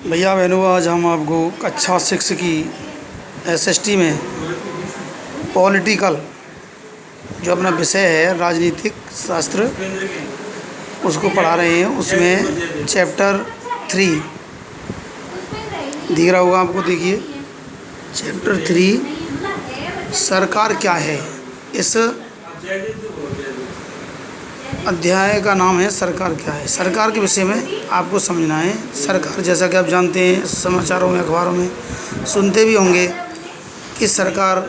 भैया बहनों, आज हम आपको कक्षा 6 की एसएसटी में पॉलिटिकल जो अपना विषय है राजनीतिक शास्त्र उसको पढ़ा रहे हैं। उसमें चैप्टर 3 दिख रहा होगा आपको, देखिए चैप्टर 3 सरकार क्या है। इस अध्याय का नाम है सरकार क्या है। सरकार के विषय में आपको समझना है। सरकार, जैसा कि आप जानते हैं, समाचारों में अखबारों में सुनते भी होंगे कि सरकार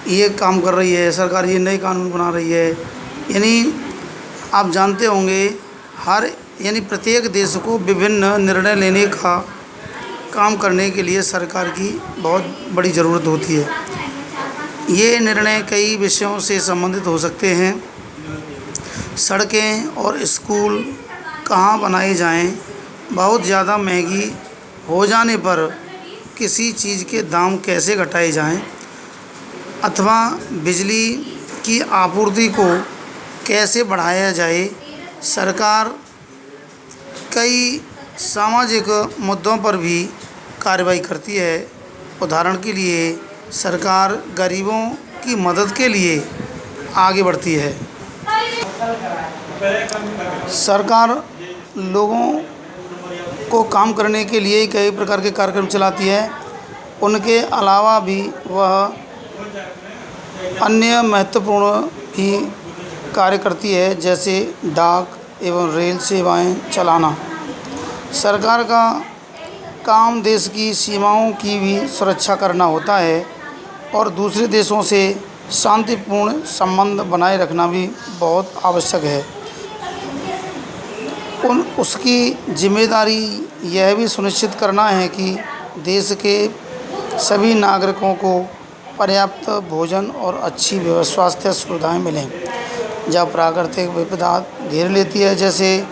ये काम कर रही है, सरकार ये नए कानून बना रही है। यानी आप जानते होंगे प्रत्येक देश को विभिन्न निर्णय लेने का काम करने के लिए सरकार की बहुत बड़ी ज़रूरत होती है। ये निर्णय कई विषयों से संबंधित हो सकते हैं। सड़कें और स्कूल कहाँ बनाए जाएं, बहुत ज़्यादा महंगी हो जाने पर किसी चीज़ के दाम कैसे घटाए जाएं, अथवा बिजली की आपूर्ति को कैसे बढ़ाया जाए। सरकार कई सामाजिक मुद्दों पर भी कार्रवाई करती है। उदाहरण के लिए सरकार गरीबों की मदद के लिए आगे बढ़ती है। सरकार लोगों को काम करने के लिए कई प्रकार के कार्यक्रम चलाती है। उनके अलावा भी वह अन्य महत्वपूर्ण भी कार्य करती है, जैसे डाक एवं रेल सेवाएं चलाना। सरकार का काम देश की सीमाओं की भी सुरक्षा करना होता है और दूसरे देशों से शांतिपूर्ण संबंध बनाए रखना भी बहुत आवश्यक है। उसकी जिम्मेदारी यह भी सुनिश्चित करना है कि देश के सभी नागरिकों को पर्याप्त भोजन और अच्छी स्वास्थ्य सुविधाएं मिलें। जब प्राकृतिक विपदा घेर लेती है, जैसे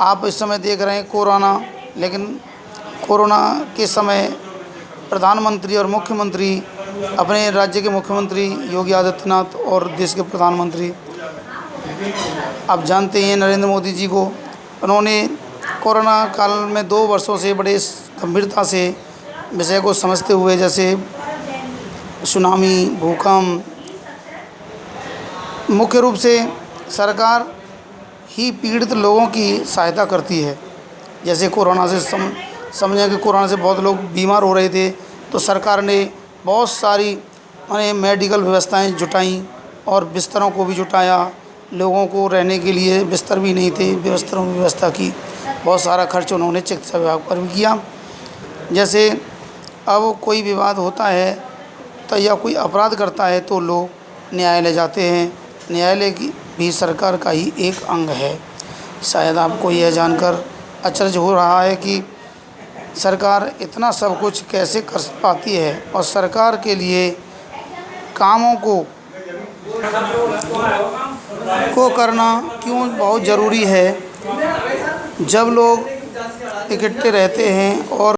आप इस समय देख रहे हैं कोरोना, लेकिन कोरोना के समय प्रधानमंत्री और मुख्यमंत्री, अपने राज्य के मुख्यमंत्री योगी आदित्यनाथ और देश के प्रधानमंत्री आप जानते हैं नरेंद्र मोदी जी को, उन्होंने कोरोना काल में 2 वर्षों से बड़े गंभीरता से विषय को समझते हुए, जैसे सुनामी, भूकंप, मुख्य रूप से सरकार ही पीड़ित लोगों की सहायता करती है। जैसे कोरोना से समझें कि कोरोना से बहुत लोग बीमार हो रहे थे, तो सरकार ने बहुत सारी मेडिकल व्यवस्थाएं जुटाई और बिस्तरों को भी जुटाया। लोगों को रहने के लिए बिस्तर भी नहीं थे, बिस्तरों की व्यवस्था की। बहुत सारा खर्च उन्होंने चिकित्सा विभाग पर भी किया। जैसे अब कोई विवाद होता है तो या कोई अपराध करता है तो लोग न्यायालय जाते हैं। न्यायालय की भी सरकार का ही एक अंग है। शायद आपको यह जानकर अचरज हो रहा है कि सरकार इतना सब कुछ कैसे कर पाती है, और सरकार के लिए कामों को करना क्यों बहुत ज़रूरी है। जब लोग इकट्ठे रहते हैं और